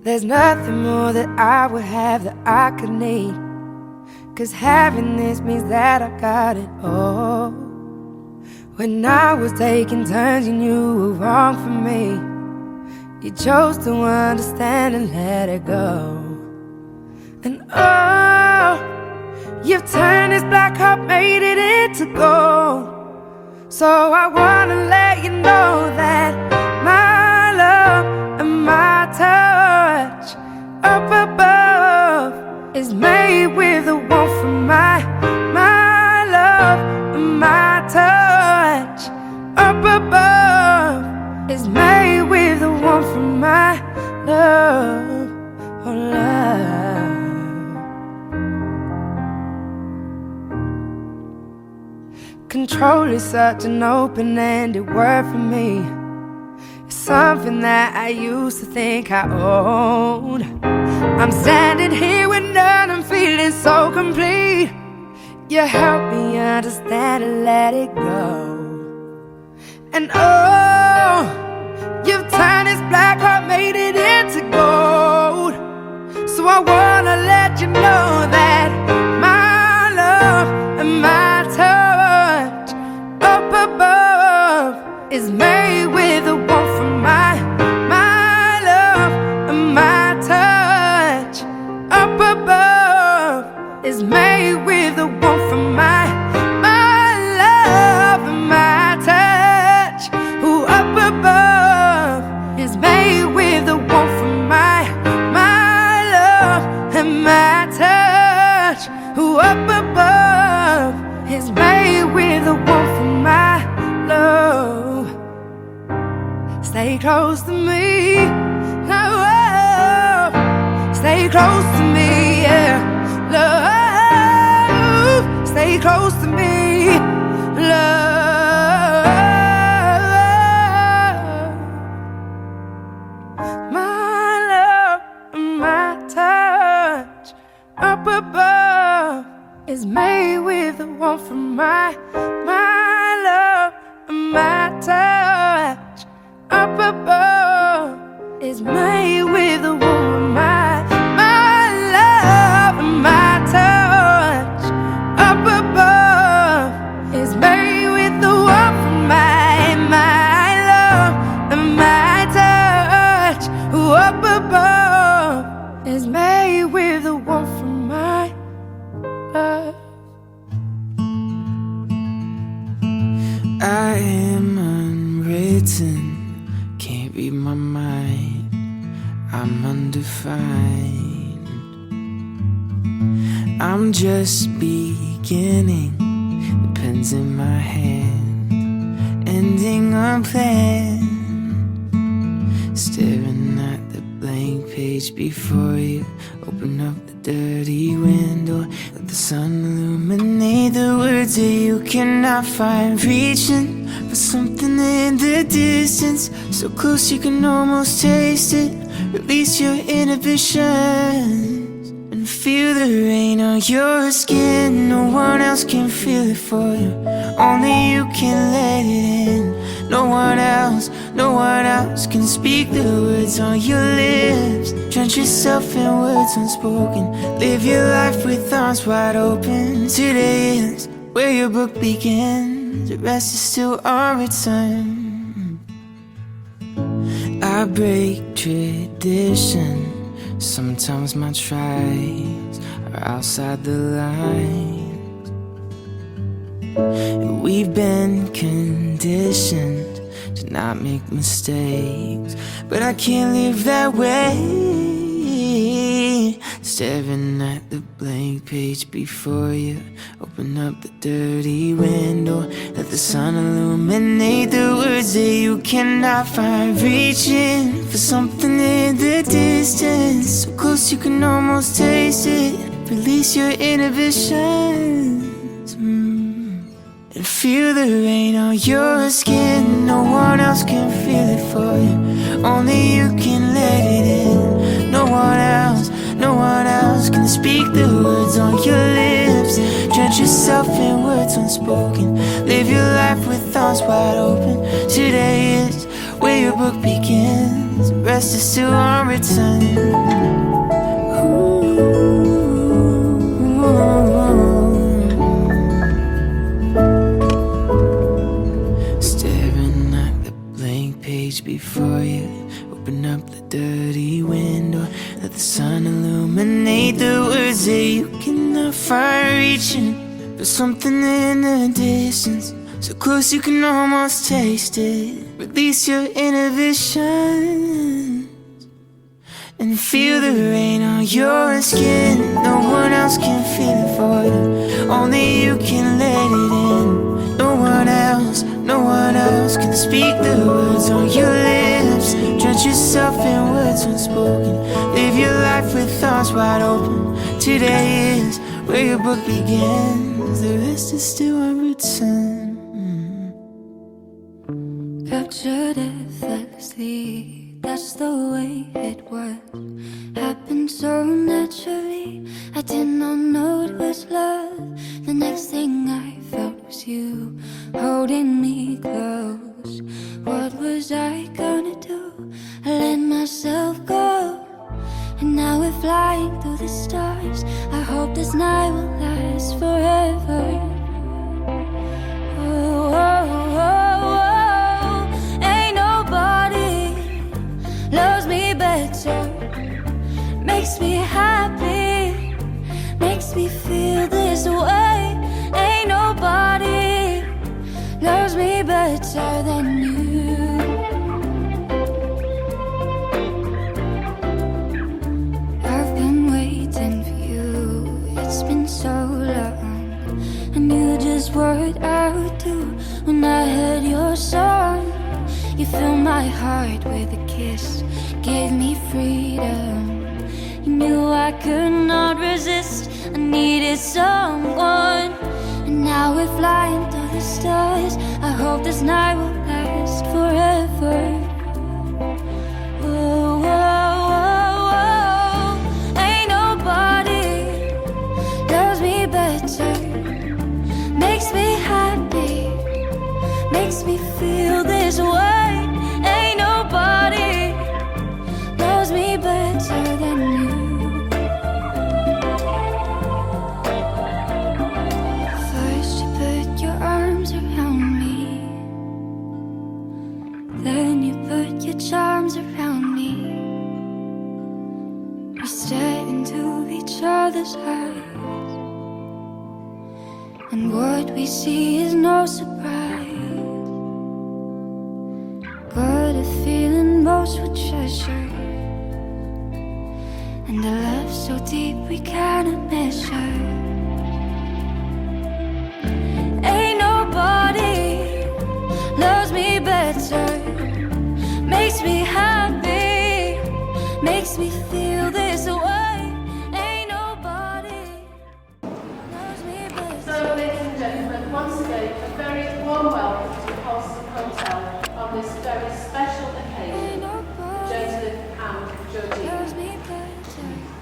There's nothing more that I would have that I could need, 'cause having this means that I got it all. When I was taking turns, you knew were wrong for me. You chose to understand and let it go. And oh, you've turned this black heart, made it into gold. So I wanna let you know that my love and my touch up above is made with the warmth from my love and my touch up above is made with the warmth from my love, oh love. Control is such an open-ended word for me. It's something that I used to think I owned. I'm standing here with none, I'm feeling so complete. You help me understand and let it go. And oh, you've turned this black heart, made it into gold. So I wanna let you know that my love and my touch up above is made with the warmth from my love and my touch up above is made with the warmth from my love and my touch. Who up above is made with the warmth from my love and my touch. Who up above is made with the warmth from my love. Stay close to me, love. Stay close to me, yeah, love. Stay close to me, love. My love and my touch up above is made with the warmth from my love and my touch up above is made with the warmth of my love and my touch up above is made with the warmth of my love and my touch. Who up above is made with the warmth from my love. I am unwritten, can't read my mind, I'm undefined. I'm just beginning, the pen's in my hand, ending unplanned. Staring at the blank page before you, open up the dirty window, let the sun illuminate the words that you cannot find. Reaching for something in the distance, so close you can almost taste it. Release your inhibitions and feel the rain on your skin. No one else can feel it for you, only you can let it in. No one else can speak the words on your lips. Drench yourself in words unspoken, live your life with arms wide open. Today is where your book begins, the rest is still on return. I break tradition, sometimes my tries are outside the lines. We've been conditioned to not make mistakes, but I can't live that way. Staring at the blank page before you, open up the dirty window, let the sun illuminate the words that you cannot find. Reaching for something in the distance, so close you can almost taste it. Release your inhibitions and feel the rain on your skin. No one else can feel it for you, only you can let it in. No one else can speak the words on your lips. Drench yourself in words unspoken, live your life with arms wide open. Today is where your book begins. The rest is still unwritten. Staring at the blank page before you. Open up the dirty window, let the sun illuminate the words that you cannot find. Reaching for something in the distance, so close you can almost taste it. Release your inhibitions and feel the rain on your skin. No one else can feel it for you, only you can let it in. No one else can speak the words on your lips. Drench yourself in words unspoken. Live your life with thoughts wide open. Today is where your book begins. The rest is still unwritten. Captured effortlessly, that's the way it was. Happened so naturally, I did not know it was love. The next thing I felt was you holding me close. What was I gonna do? I let myself go, and now we're flying through the stars. I hope this night will last forever. Oh, oh, oh, oh. Ain't nobody loves me better, makes me happy, makes me feel this way. Ain't nobody loves me better than you. I've been waiting for you, it's been so long. I knew just what I would do when I heard your song. You filled my heart with a kiss, gave me freedom. You knew I could not resist, I needed someone. And now we're flying through the stars. I hope this night will last forever. Oh, oh, oh, oh. Ain't nobody loves me better, makes me happy, makes me feel this way. Ain't nobody loves me better than you. First you put your arms around me, then you put your charms around me. We stare into each other's eyes, and what we see is no surprise. Got a feeling most would treasure, and a love so deep we cannot measure. Ain't nobody loves me better, makes me happy, makes me feel this way. Ain't nobody loves me better. So, ladies and gentlemen, once again, a very warm welcome to the Holston Hotel on this very special occasion, Joseph and Georgie.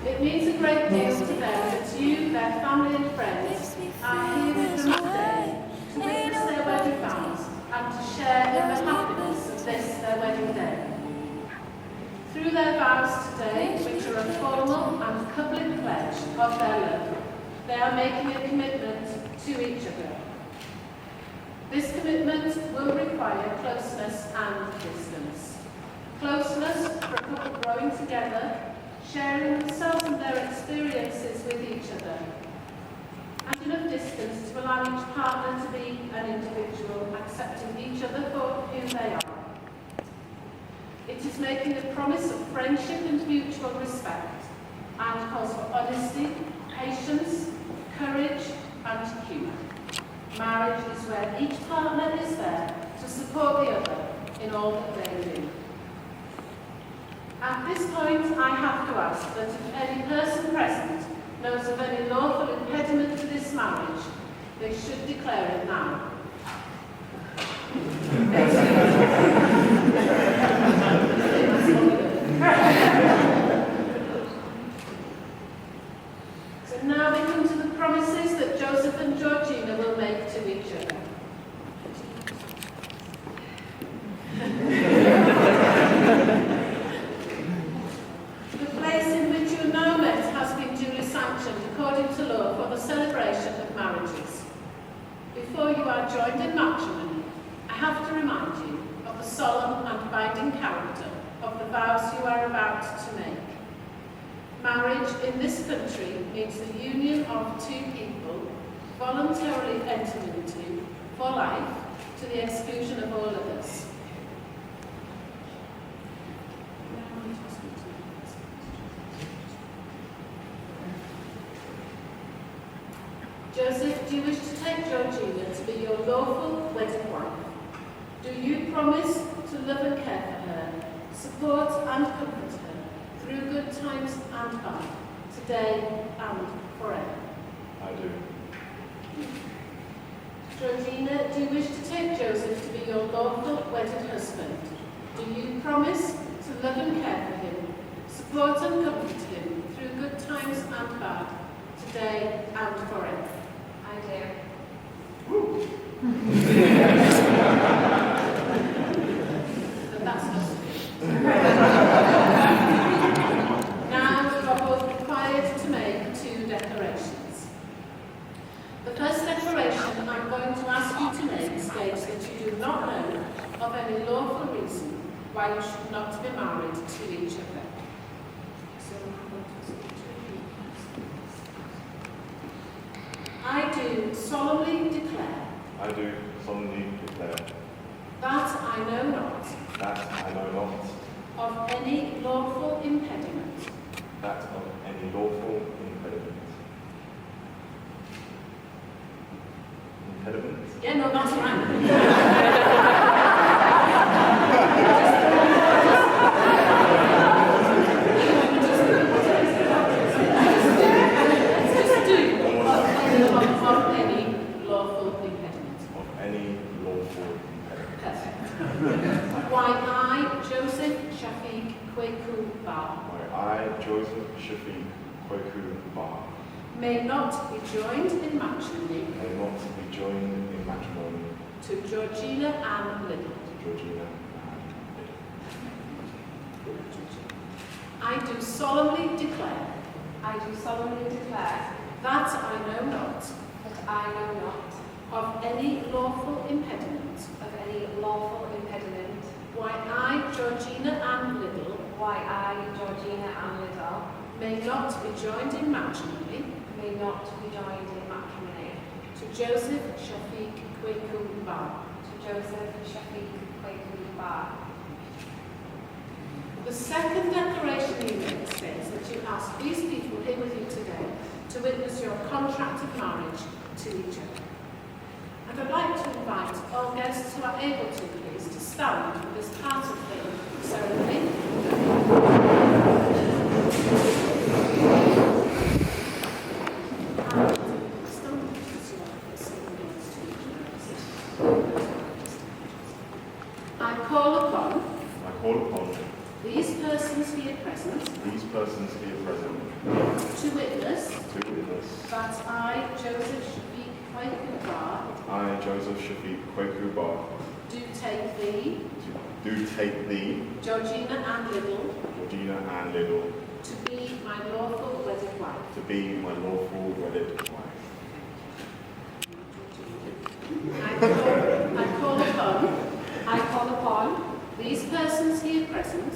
It means a great deal to them that you, their family and friends, are here with them today to witness their wedding vows and to share in the happiness of this, their wedding day. Through their vows today, which are a formal and public pledge of their love, they are making a commitment to each other. This commitment will require closeness and distance. Closeness for a couple growing together, sharing themselves and their experiences with each other, and enough distance to allow each partner to be an individual, accepting each other for who they are. It is making a promise of friendship and mutual respect, and calls for honesty, patience, courage, and humour. Marriage is where each partner is there to support the other in all that they do. At this point, I have to ask that if any person present knows of any lawful impediment to this marriage, they should declare it now. So now we come to the promises that Joseph and Georgina will make to each other. to remind you of the solemn and binding character of the vows you are about to make. Marriage in this country means the union of two people voluntarily entered into for life to the exclusion of all others. Joseph, do you wish to take Georgina to be your lawful wedded wife? Do you promise to love and care for her, support and comfort her through good times and bad, today and forever? I do. Georgina, do you wish to take Joseph to be your lawful wedded husband? Do you promise to love and care for him, support and comfort him through good times and bad, today and forever? I do. But that's not sufficient. Now you are both required to make two declarations. The first declaration I'm going to ask you to make states that you do not know of any lawful reason why you should not be married to each other. I do solemnly declare I do solemnly declare that I know not that I know not of any lawful impediment that of any lawful impediment. Impediment? Yeah, no, that's right. Just do of any lawful impediment. Of any lawful impediment. Perfect. Why I, Joseph Shafiq Kweku Bar, Why I, Joseph Shafiq Kweku Bar, may not be joined in matrimony may not be joined in matrimony to Georgina Ann Little. to Georgina and I do solemnly declare I do solemnly declare that I know not that I know not of any lawful impediment of any lawful impediment why I, Georgina Ann Little, why I, Georgina Ann Liddell, may not be joined in matrimony may not be joined in matrimony to Joseph Shafiq Kweku Bar. to Joseph Shafiq Kweku Bar. The second declaration you make states that you ask these people here with you today to witness your contract of marriage to each other. And I'd like to invite all guests who are able to, please, to stand for this part of the ceremony. I call upon I call upon these persons here present these persons here present to witness to witness that I, Joseph Shafiq Kweku Bar, I, Joseph Shafiq Kweku Bar, do take thee, Georgina Ann Little, Georgina Ann Little, to be my lawful wedded wife. to be my lawful wedded wife. I call upon these persons here present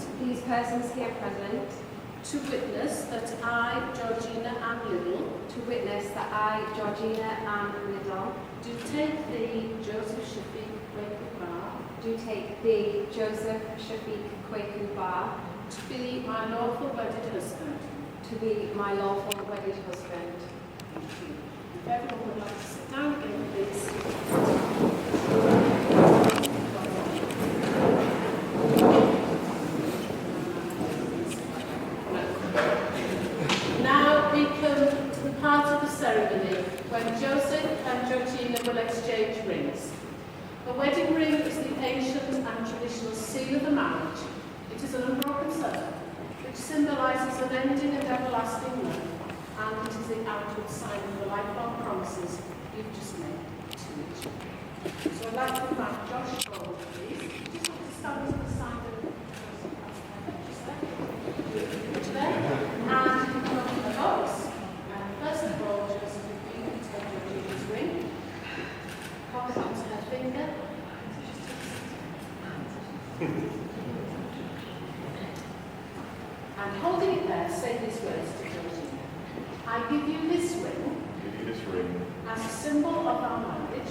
to witness that I, Georgina Ann Little, do take thee, Joseph Shafiq Kweku Bar, do take thee, Joseph Shafiq Kweku Bar, to be my lawful wedded husband. to be my lawful wedded husband. If everyone would like to sit down again, please. Now we come to the part of the ceremony when Joseph and Georgina will exchange rings. The wedding ring is the ancient and traditional seal of the marriage. It is an unbroken circle, which symbolises an ending and everlasting love, and it is the outward sign of the lifelong promises you've just made to each other. So I'd like to invite Josh forward, please. Just want to stand to the side of Joseph, just there. And you can come up to the box. And first of all, Joseph, if you can take Georgina's ring, pop it onto her finger. I give you this ring as a symbol of our marriage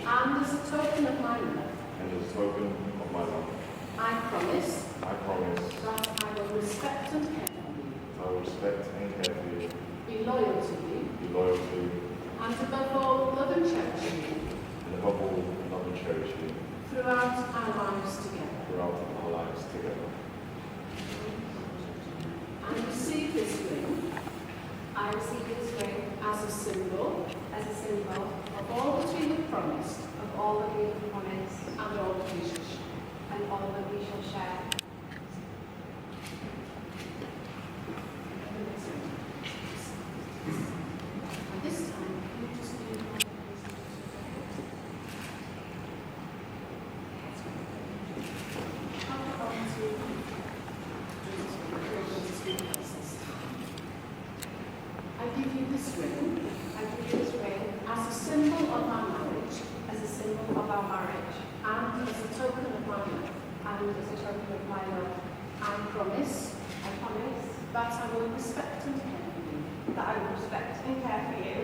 and as a token of my love. I promise that I will respect and care for you, be loyal to you, and above all, love and cherish you throughout our lives together. I receive this ring as a symbol of all that we have promised and all that we shall share. And this time, you just do I give you this ring as a symbol of our marriage and as a token of my love. I promise that I will respect and care for you,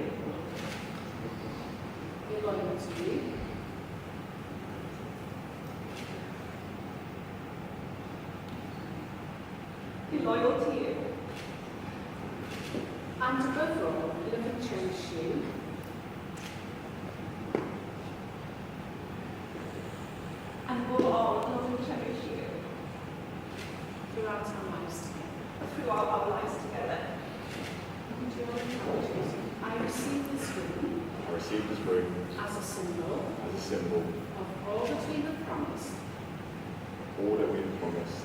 be loyal to you, and above all, love and cherish you throughout our lives together. I receive this ring as a symbol of all that we have promised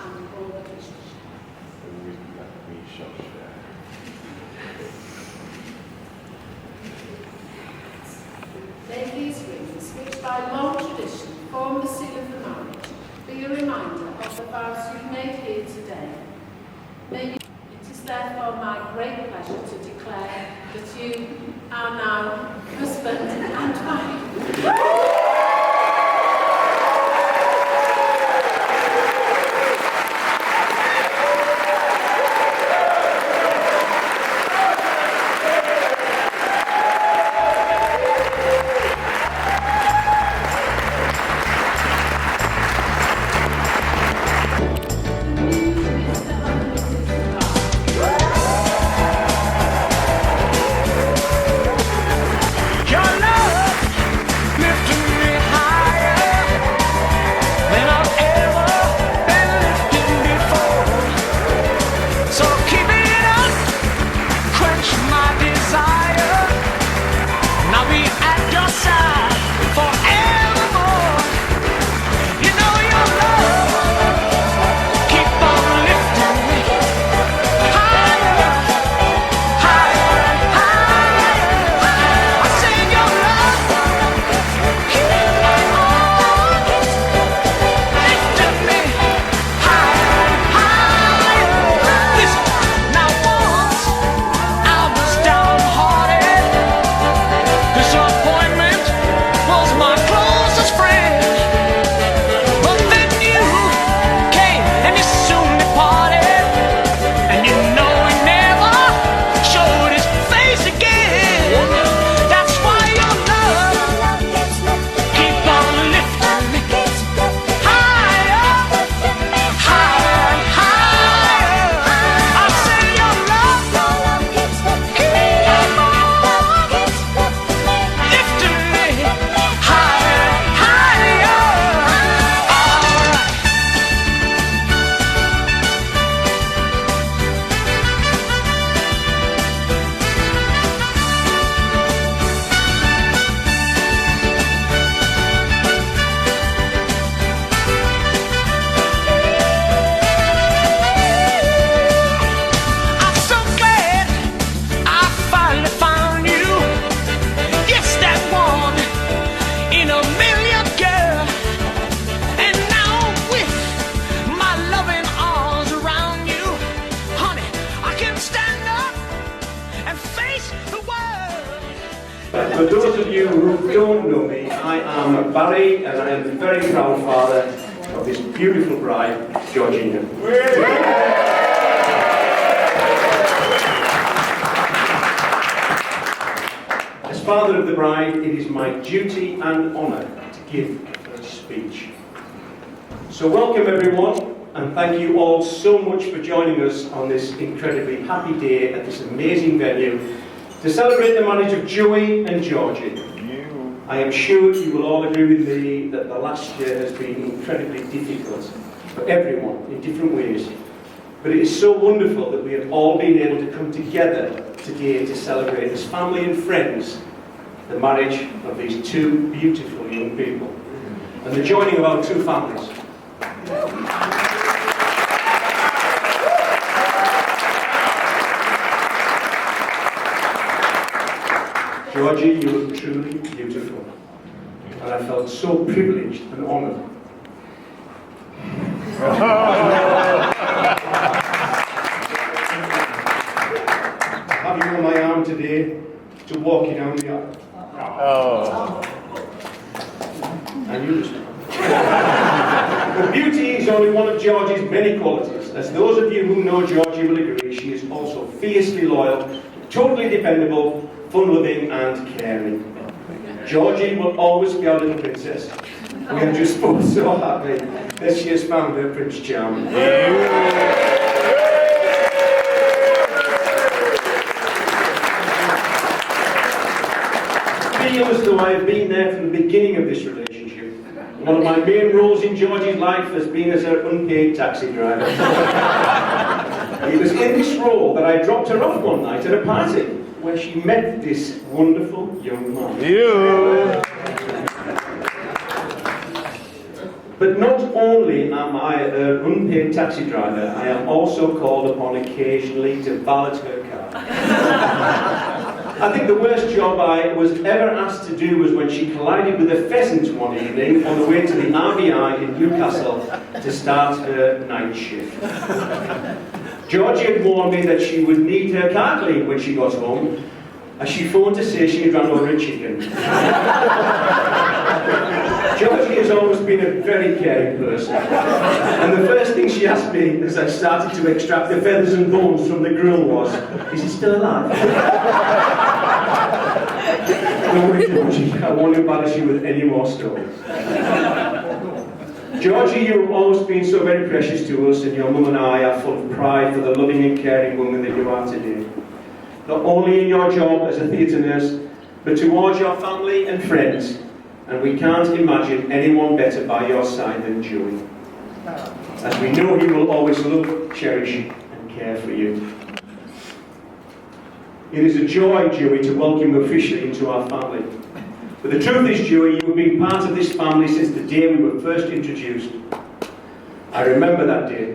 and all that we shall share. May these rings, which by long tradition form the seal of the marriage, be a reminder of the vows you've made here today. It is therefore my great pleasure to declare that you are now husband and wife. For those of you who don't know me, I am Barry, and I am the very proud father of this beautiful bride, Georgina. father of the bride, it is my duty and honour to give the first speech. So welcome everyone, and thank you all so much for joining us on this incredibly happy day at this amazing venue to celebrate the marriage of Joey and Georgie. I am sure you will all agree with me that the last year has been incredibly difficult for everyone in different ways. But it is so wonderful that we have all been able to come together today to celebrate as family and friends the marriage of these two beautiful young people and the joining of our two families. Georgie, you look truly beautiful, and I felt so privileged and honoured. Have you on my arm today to walk you down the aisle. And you respond. But beauty is only one of Georgie's many qualities. As those of you who know Georgie will agree, she is also fiercely loyal, totally dependable, fun-loving and caring. Georgie will always be our little princess. We are just both so happy that she has found her Prince Charming. I feel as though I have been there from the beginning of this relationship. One of my main roles in Georgie's life has been as her unpaid taxi driver. It was in this role that I dropped her off one night at a party where she met this wonderful young man. But not only am I an unpaid taxi driver, I am also called upon occasionally to valet her car. I think the worst job I was ever asked to do was when she collided with a pheasant one evening on the way to the RBI in Newcastle to start her night shift. Georgie had warned me that she would need her car cleaned when she got home, as she phoned to say she had run over a chicken. Georgie has always been a very caring person, and the first thing she asked me as I started to extract the feathers and bones from the grill was, "Is he still alive?" Don't worry, Georgie, I won't embarrass you with any more stories. Georgie, you have always been so very precious to us, and your mum and I are full of pride for the loving and caring woman that you are today. Not only in your job as a theatre nurse, but towards your family and friends, and we can't imagine anyone better by your side than Joey, as we know he will always love, cherish and care for you. It is a joy, Joey, to welcome you officially into our family. But the truth is, Joey, you have been part of this family since the day we were first introduced. I remember that day.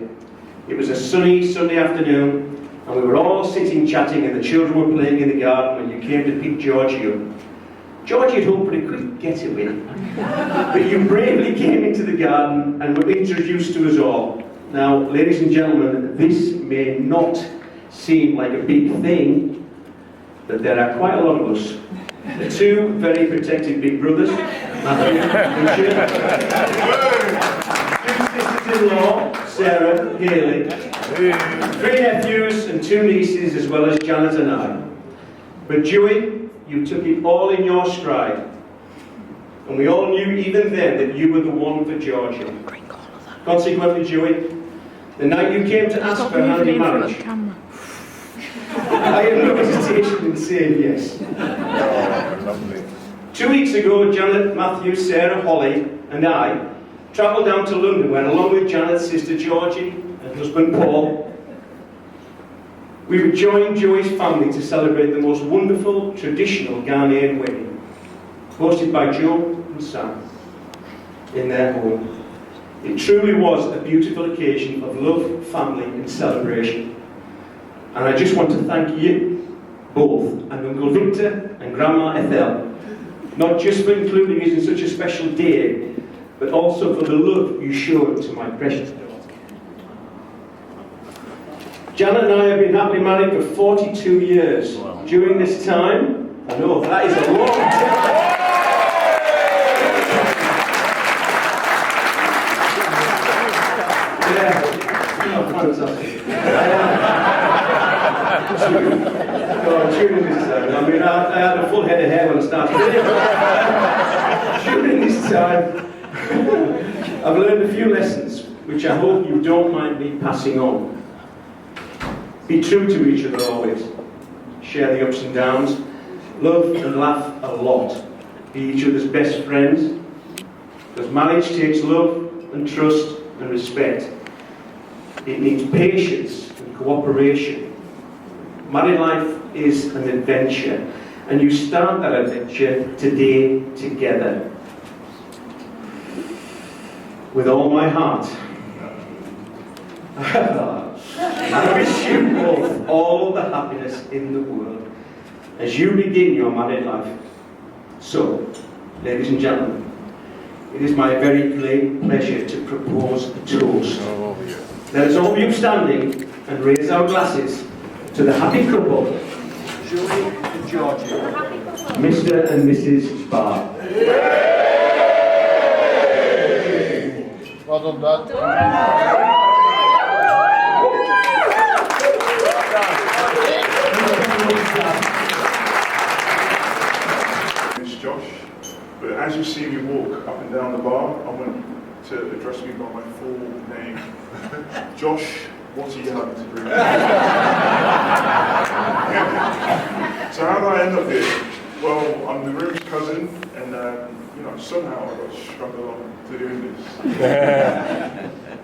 It was a sunny Sunday afternoon, and we were all sitting chatting and the children were playing in the garden when you came to pick Georgie up. Georgie had hoped for a quick getaway, but you bravely came into the garden and were introduced to us all. Now, ladies and gentlemen, this may not seem like a big thing, but there are quite a lot of us. The two very protective big brothers, Matthew and Richard. Two sisters-in-law, Sarah, Haley. Three nephews and two nieces, as well as Janet and I. But Joey, you took it all in your stride. And we all knew even then that you were the one for Georgie. Consequently, Joey, the night you came to ask for hand in marriage, I had no hesitation in saying yes. 2 weeks ago, Janet, Matthew, Sarah, Holly and I travelled down to London where, along with Janet's sister Georgie and husband Paul, we would join Joey's family to celebrate the most wonderful traditional Ghanaian wedding, hosted by Joe and Sam in their home. It truly was a beautiful occasion of love, family and celebration. And I just want to thank you both, and Uncle Victor and Grandma Ethel, not just for including us in such a special day, but also for the love you showed to my precious daughter. Janet and I have been happily married for 42 years. Wow. During this time, I know that is a long time. Yeah, oh, fantastic. I mean, I had a full head of hair when I started During this time, I've learned a few lessons which I hope you don't mind me passing on. Be true to each other always. Share the ups and downs. Love and laugh a lot. Be each other's best friends. Because marriage takes love and trust and respect. It needs patience and cooperation. Married life is an adventure, and you start that adventure today together. With all my heart, I wish you both all the happiness in the world as you begin your married life. So, ladies and gentlemen, it is my very great pleasure to propose a toast. Let us all be upstanding and raise our glasses to the happy couple, Julie and Georgie, Mr. and Mrs. Barr. Well done, Dad. It's Josh, but as you see me walk up and down the bar, I want to address me by my full name. Josh, what are you having to drink? So how did I end up here? Well, I'm the room's cousin, and somehow I got strung along to doing this.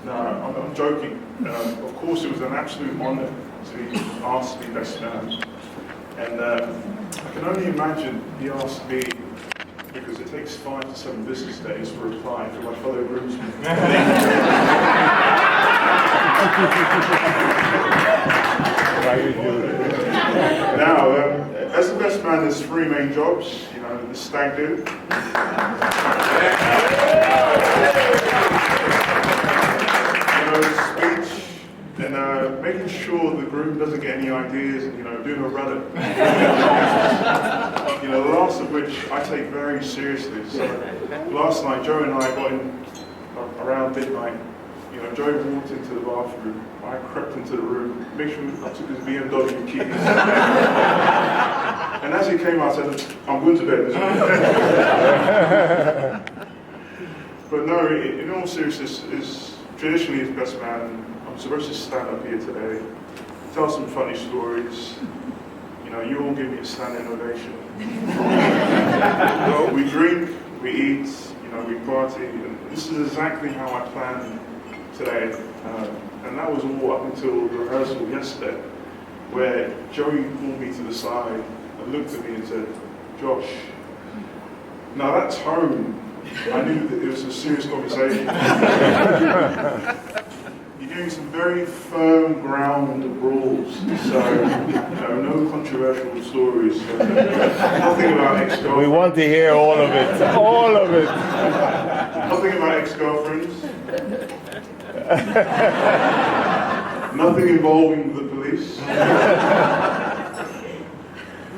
No, I'm joking. Of course, it was an absolute honour to be asked to be best man, and I can only imagine he asked me because it takes 5 to 7 business days for a reply to my fellow groomsmen. Now, as the best man, there's 3 main jobs. The stag do. Speech, and making sure the groom doesn't get any ideas, and doing a rudder. The last of which I take very seriously. So last night, Joe and I got in around midnight. Joe walked into the bathroom. I crept into the room, make sure I took his BMW keys. And as he came out, I said, "I'm going to bed." But no, in all seriousness, traditionally as best man, I'm supposed to stand up here today, tell some funny stories. You all give me a standing ovation. We drink, we eat, we party, and this is exactly how I planned today. And that was all up until the rehearsal yesterday, where Joey pulled me to the side and looked at me and said, "Josh." Now that tone, I knew that it was a serious conversation. He gave me some very firm ground rules, so no controversial stories. Nothing about ex-girlfriends. We want to hear all of it. All of it. Nothing about ex-girlfriends. Nothing involving the police.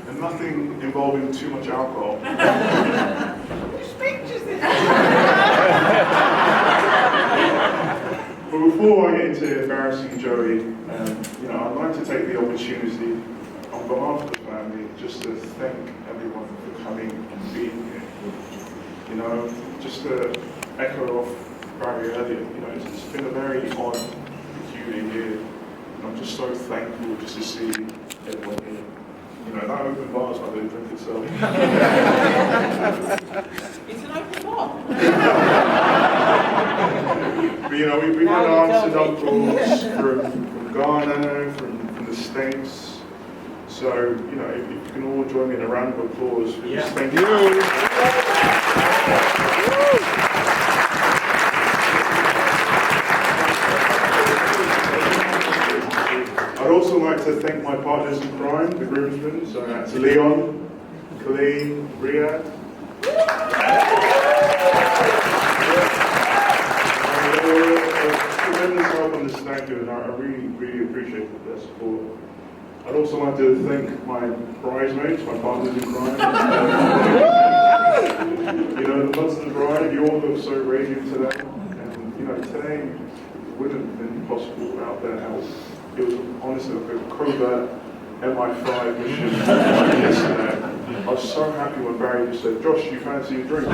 And nothing involving too much alcohol. But before I get into embarrassing Joey, I'd like to take the opportunity on behalf of the family just to thank everyone for coming and being here. Just to echo off Barry earlier, it's been a very odd, peculiar year. And I'm just so thankful just to see everyone here. That open bar is like the drink itself. It's an open bar. But we've had aunts and uncles from Ghana, from the States. So, if you can all join me in a round of applause for just thank you. I'd also like to thank my partners in crime, the groomsmen. So that's Leon, Colleen, Riyadh. Tremendous help on this stag do, and I really, really appreciate their support. I'd also like to thank my bridesmaids, my partners in crime. The mothers of the bride, you all look so radiant today. And today wouldn't have been possible without their help. It was honestly a covert MI5 mission yesterday. I was so happy when Barry just said, "Josh, you fancy a drink?"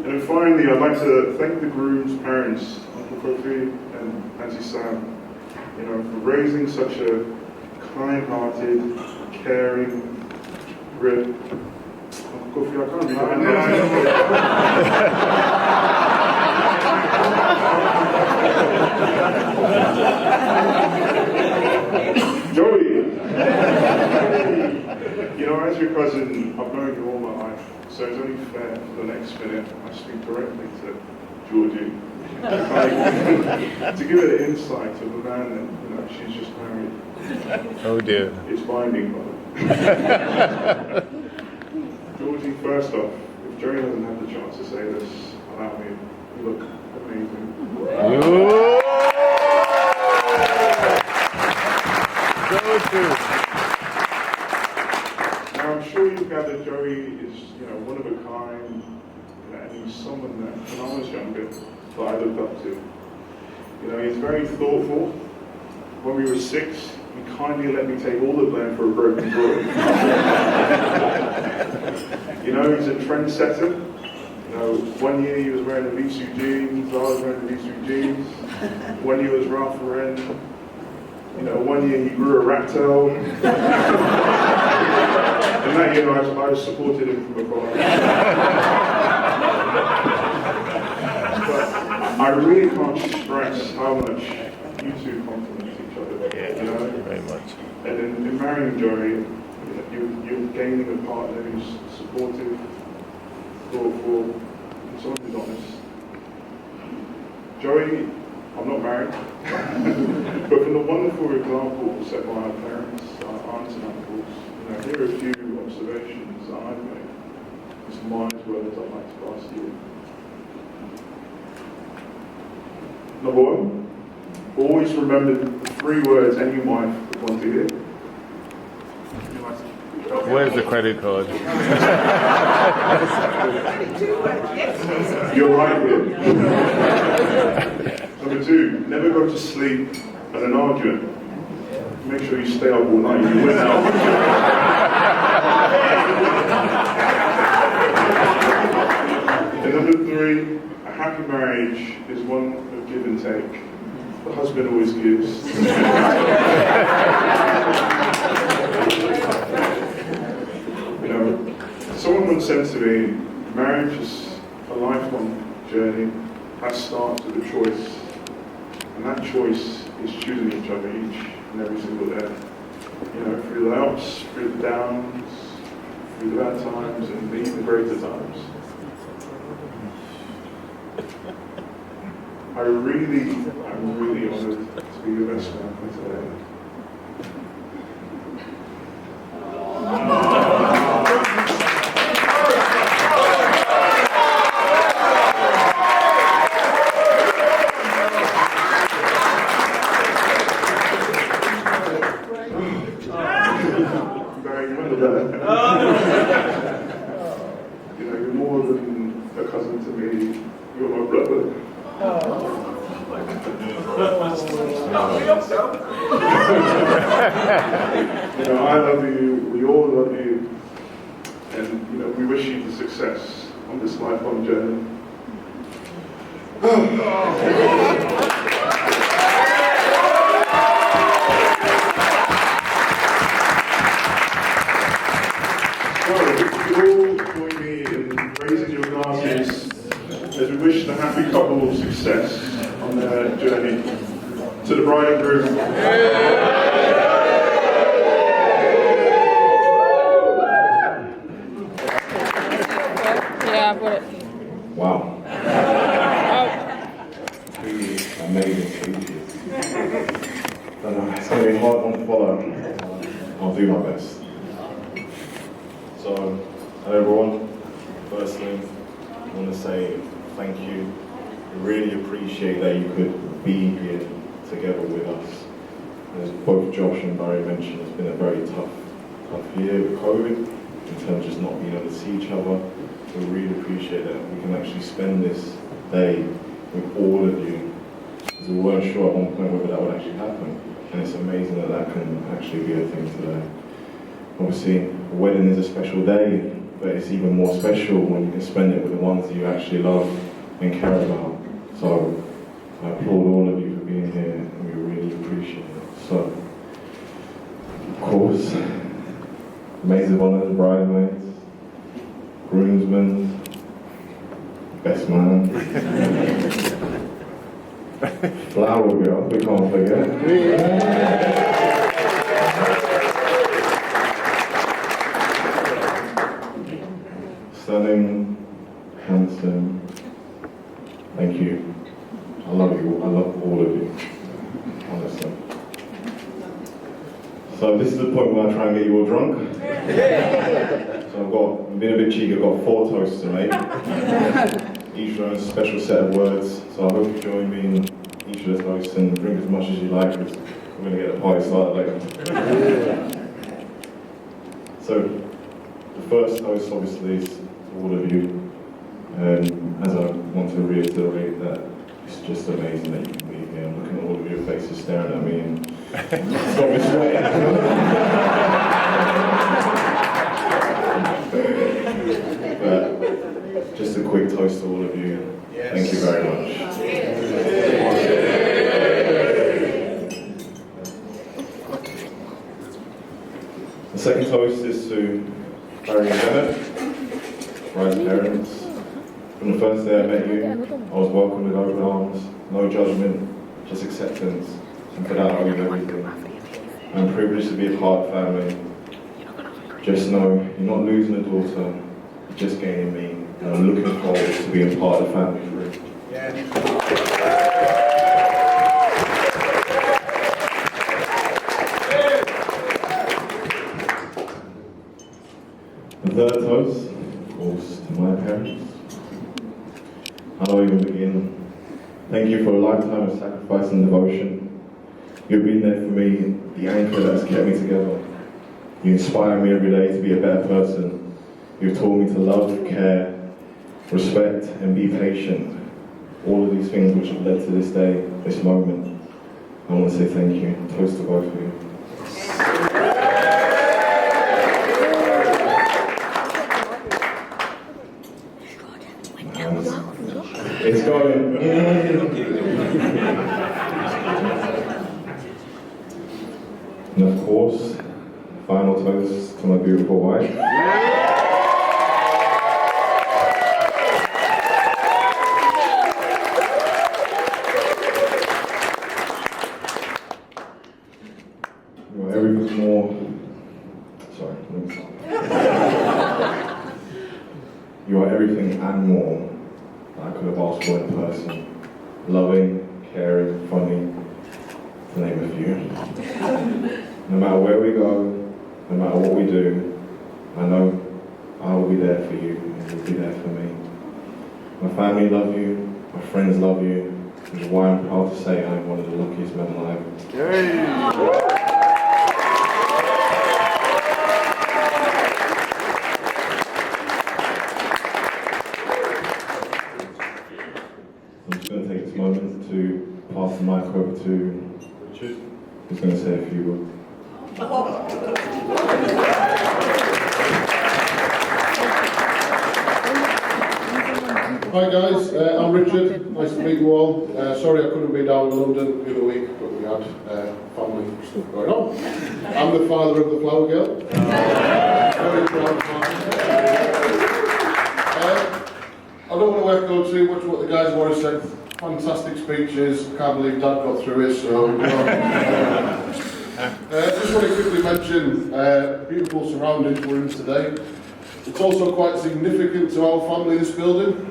And then finally, I'd like to thank the groom's parents, Uncle Kofi and Auntie Sam, for raising such a kind-hearted, caring, Uncle Kofi, I can't read Joey! As your cousin, I've known you all my life, so it's only fair for the next minute I speak directly to Georgie to give her the insight of a man that she's just married. Oh dear. It's binding, by the way. Georgie, first off, if Joey hasn't had the chance to say this, allow me. You look amazing. Now I'm sure you've gathered Joey is, one of a kind, and he's someone that, when I was younger, that I looked up to. He's very thoughtful. When we were 6, he kindly let me take all the blame for a broken toy. He's a trendsetter. One year he was wearing the Lisu jeans, I was wearing the Lisu jeans. One year was Ralph Lauren. One year he grew a rat tail. And that year I supported him from afar. But I really can't stress how much you two complement each other. Very much. And in marrying Joey, you're gaining a partner who's supportive, thoughtful, and someone who's honest. Joey, I'm not married, but from the wonderful examples set by our parents, our aunts and uncles, here are a few observations that I've made. Some wise words I'd like to pass to you. Number 1, always remember the 3 words any wife would want to hear. Where's the credit card? You're right here. Number 2, never go to sleep at an argument. Make sure you stay up all night. You win out. And number 3, a happy marriage is one of give and take. The husband always gives. Someone once said to me, marriage is a lifelong journey that starts with a choice. And that choice is choosing each other each and every single day. Through the ups, through the downs, through the bad times, and the even greater times. I'm really honored to be your best man for today. You're more than a cousin to me. You're my brother. I love you. We all love you, and we wish you the success on this lifelong journey. As we wish the happy couple success on their journey to the bride and groom. Yeah, I've got it. Wow. Really amazing speeches. It's going to be hard one to follow. I'll do my best. So, hello everyone. Firstly, I want to say thank you. I really appreciate that you could be here together with us. As both Josh and Barry mentioned, it's been a very tough year with COVID, in terms of just not being able to see each other. We really appreciate that we can actually spend this day with all of you, because we weren't sure at one point whether that would actually happen. and it's amazing that that can actually be a thing today. Obviously, a wedding is a special day, but it's even more special when you can spend it with the ones that you actually love and care about. So I applaud all of you for being here, and we really appreciate it. So, of course, maids of honour, bridesmaids, groomsmen, best man, flower girl, we can't forget. Stunning, handsome, thank you. I love you, I love all of you, honestly. So this is the point where I try and get you all drunk. So I've been a bit cheeky, I've got 4 toasts to make. Each one has a special set of words, so I hope you join me in each of the toasts and drink as much as you like, because we're going to get the party started later. So the first toast obviously is all of you, as I want to reiterate that it's just amazing that you can be here. I'm looking at all of your faces staring at me and it's got me sweating. But just a quick toast to all of you. Yes. Thank you very much. The second toast is to Barry and Bennett, bride's parents. From the first day I met you, I was welcomed with open arms, no judgment, just acceptance, and for that I owe you everything. I'm privileged to be a part of family. Just know, you're not losing a daughter, you're just gaining me, and I'm looking forward to being part of the family group. The third toast, of course, to my parents. How do I even begin? Thank you for a lifetime of sacrifice and devotion. You've been there for me, the anchor that has kept me together. You inspire me every day to be a better person. You've taught me to love, care, respect, and be patient. All of these things which have led to this day, this moment. I want to say thank you. Toast to both of you. It's going. And of course, final toast to my beautiful wife. You are everything more. Sorry, let me stop. You are everything and more I could have asked for in person. Loving, caring, funny, to name a few. No matter where we go, no matter what we do, I know I will be there for you and you'll be there for me. My family love you, my friends love you, which is why I'm proud to say I'm one of the luckiest men alive. I'm just going to take this moment to pass the mic over to Richard, who's going to say a few words. Hi guys, I'm Richard, nice to meet you all. Sorry I couldn't be down in London the other week, but we had family stuff going on. I'm the father of the flower girl. Very proud father. I don't want to echo too much what the guys have already said. Fantastic speeches, can't believe Dad got through it, so... just want to quickly mention beautiful surroundings we're in today. It's also quite significant to our family, this building.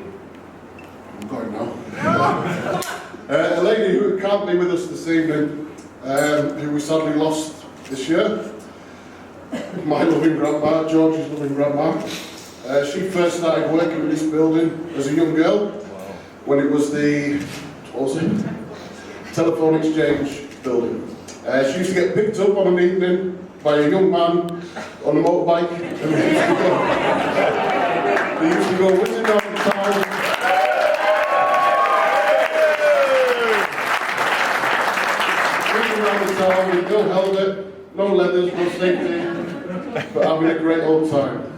I'm going now. A lady who can't be with us this evening, who we sadly lost this year. My loving grandma, Georgie's loving grandma. She first started working in this building as a young girl, when it was the, what was it? Telephone exchange building. She used to get picked up on an evening by a young man on a motorbike, and they used to go whizzing down the town. Whizzing around the town weather's frustrating, but having a great old time.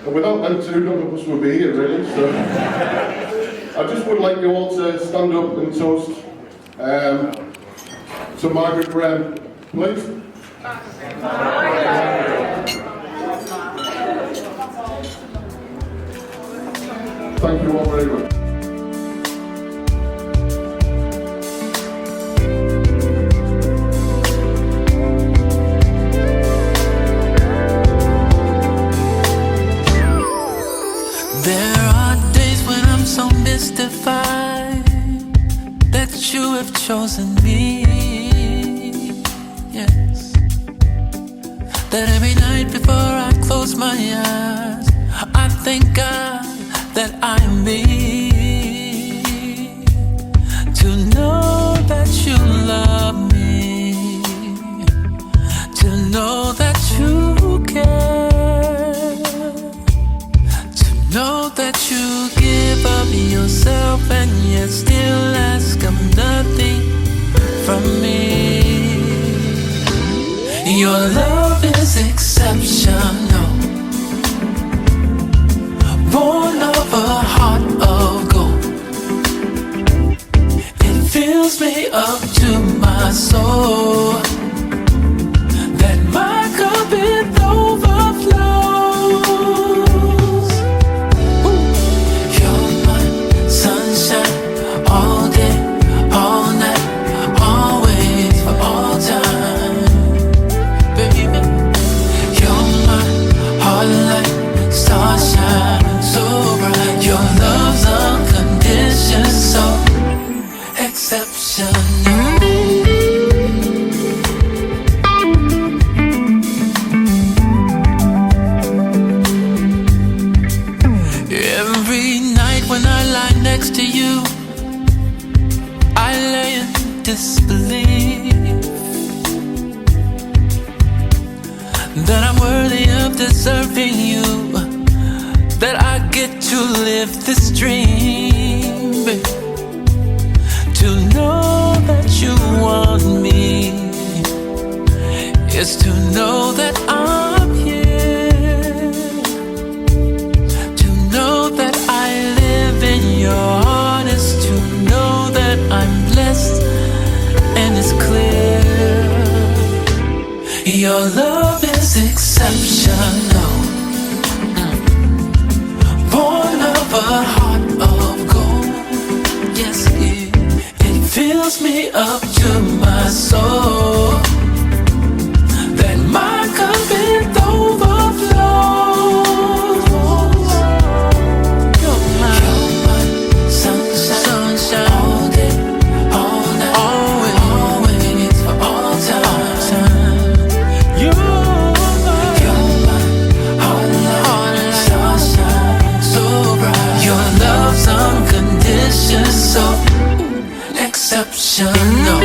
And without them two, none of us would be here, really. So I just would like you all to stand up and toast to Margaret Graham, please. Thank you all very much. There are days when I'm so mystified that you have chosen me. Yes. That every night before I close my eyes, I thank God that I am me. To know that you love me, to know that you care, to know that you give of yourself and yet still ask of nothing from me. Your love is exceptional, born of a heart of gold. It fills me up to my soul, that my cup it overflows. You're my sunshine, all day, all night, always, for all time. Baby, you're my heart light, starshine. Your love's unconditional, so exceptional. Every night when I lie next to you, I lay in disbelief that I'm worthy of deserving you, that I get to live this dream, babe. To know that you want me is to know that I'm here, to know that I live in your heart is to know that I'm blessed and it's clear. Your love is exceptional, born of a heart of gold. Yes, it fills me up to my soul, that my cup it overflows. You're my sunshine, all day, all night, always, for all time. You're my heart light, starshine, so bright. Your love's unconditional, so exceptional.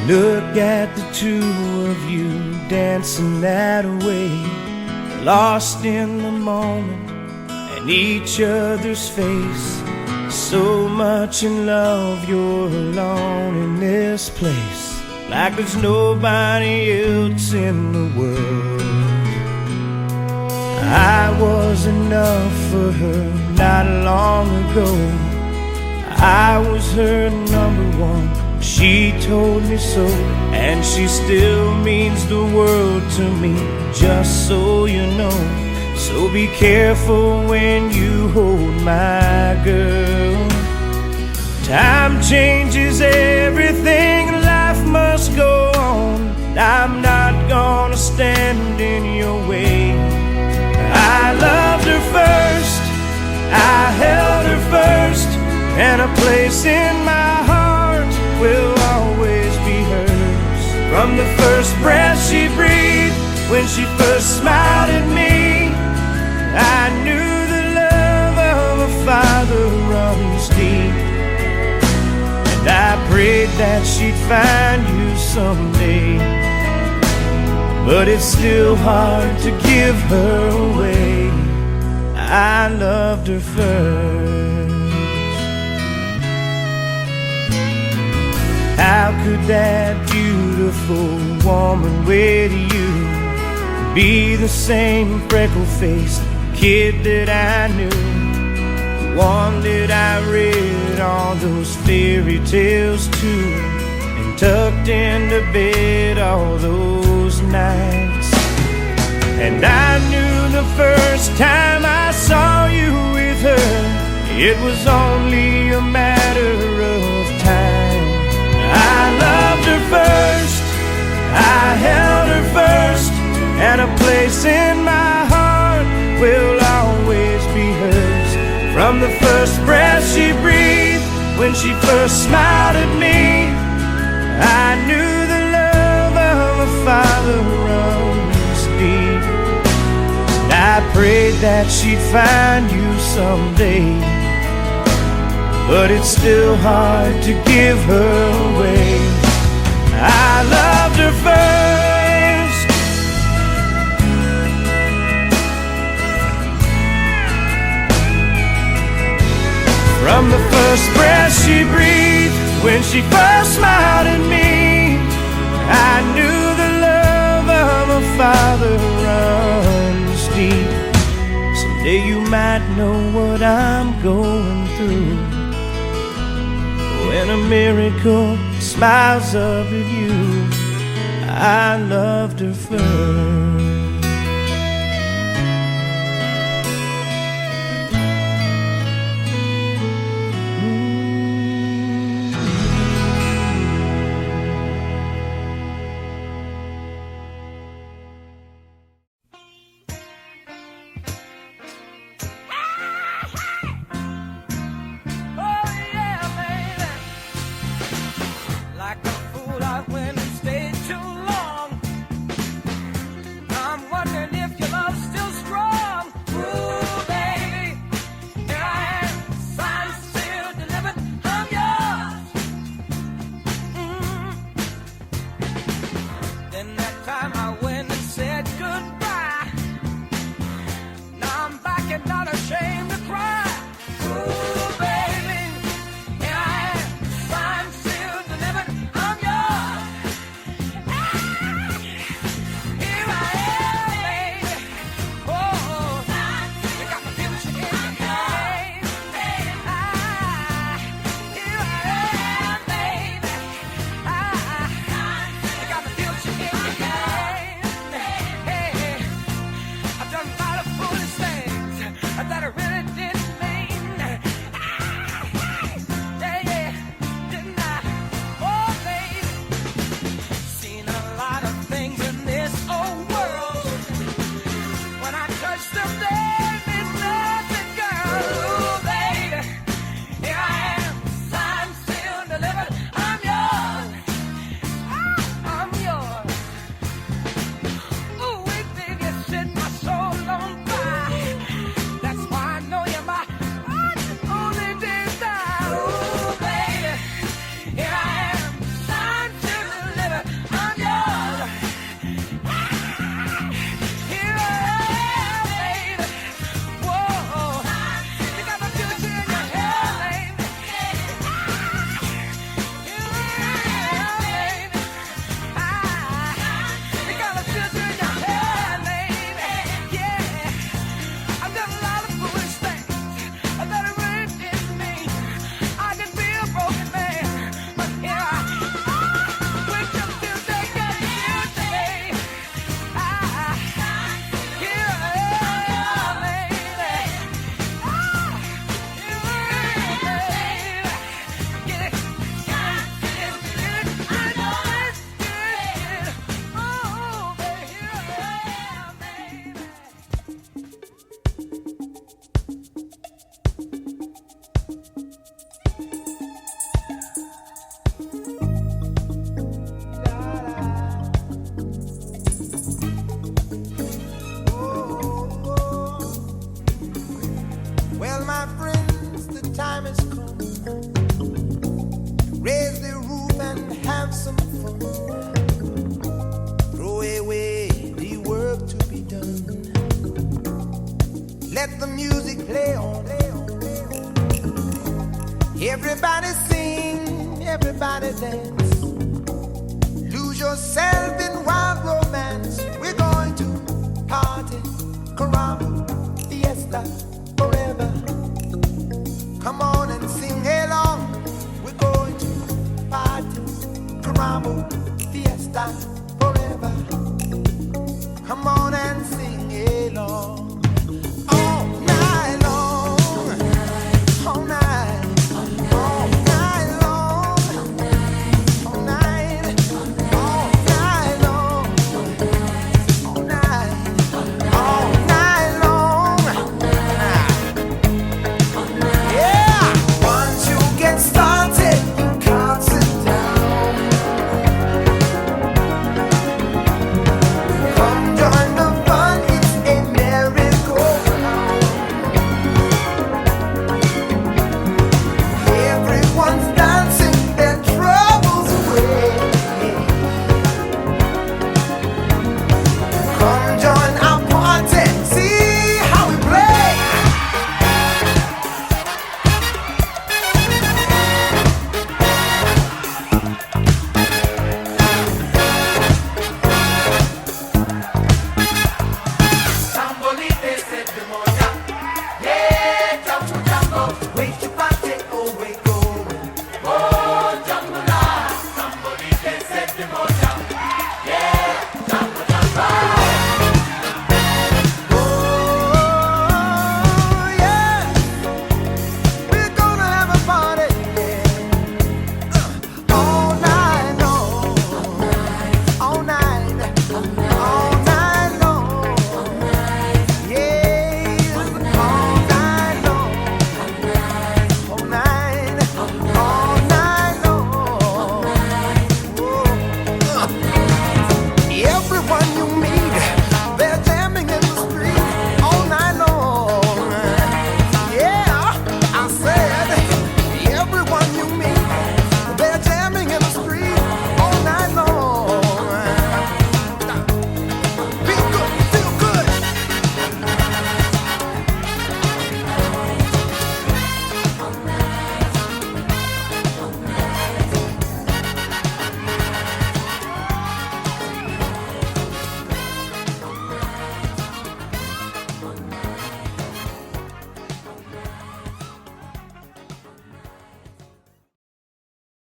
Look at the two of you dancing that way, lost in the moment and each other's face. So much in love, you're alone in this place, like there's nobody else in the world. I was enough for her not long ago. I was her number one, she told me so, and she still means the world to me, just so you know. So be careful when you hold my girl. Time changes everything, life must go on. I'm not gonna stand in your way. I loved her first, I held her first, and a place in my heart will always be hers. From the first breath she breathed, when she first smiled at me, I knew the love of a father runs deep. And I prayed that she'd find you someday, but it's still hard to give her away. I loved her first. How could that beautiful woman wait to you be the same freckle-faced kid that I knew, one that I read all those fairy tales to, and tucked into bed all those nights? And I knew the first time I saw you with her, it was only a matter of time. I loved her first, I held her first, and a place in my heart will always be hers. From the first breath she breathed, when she first smiled at me, I knew the love of a father runs deep. And I prayed that she'd find you someday, but it's still hard to give her away. I loved her first. From the first breath she breathed, when she first smiled at me, I knew the love of a father runs deep. Someday you might know what I'm going through, when a miracle smiles up at you. I loved her first. Everybody sing, everybody dance. Lose yourself in wild romance. We're going to party, caramba, fiesta, forever. Come on and sing along. We're going to party, caramba, fiesta, forever. Come on and sing along.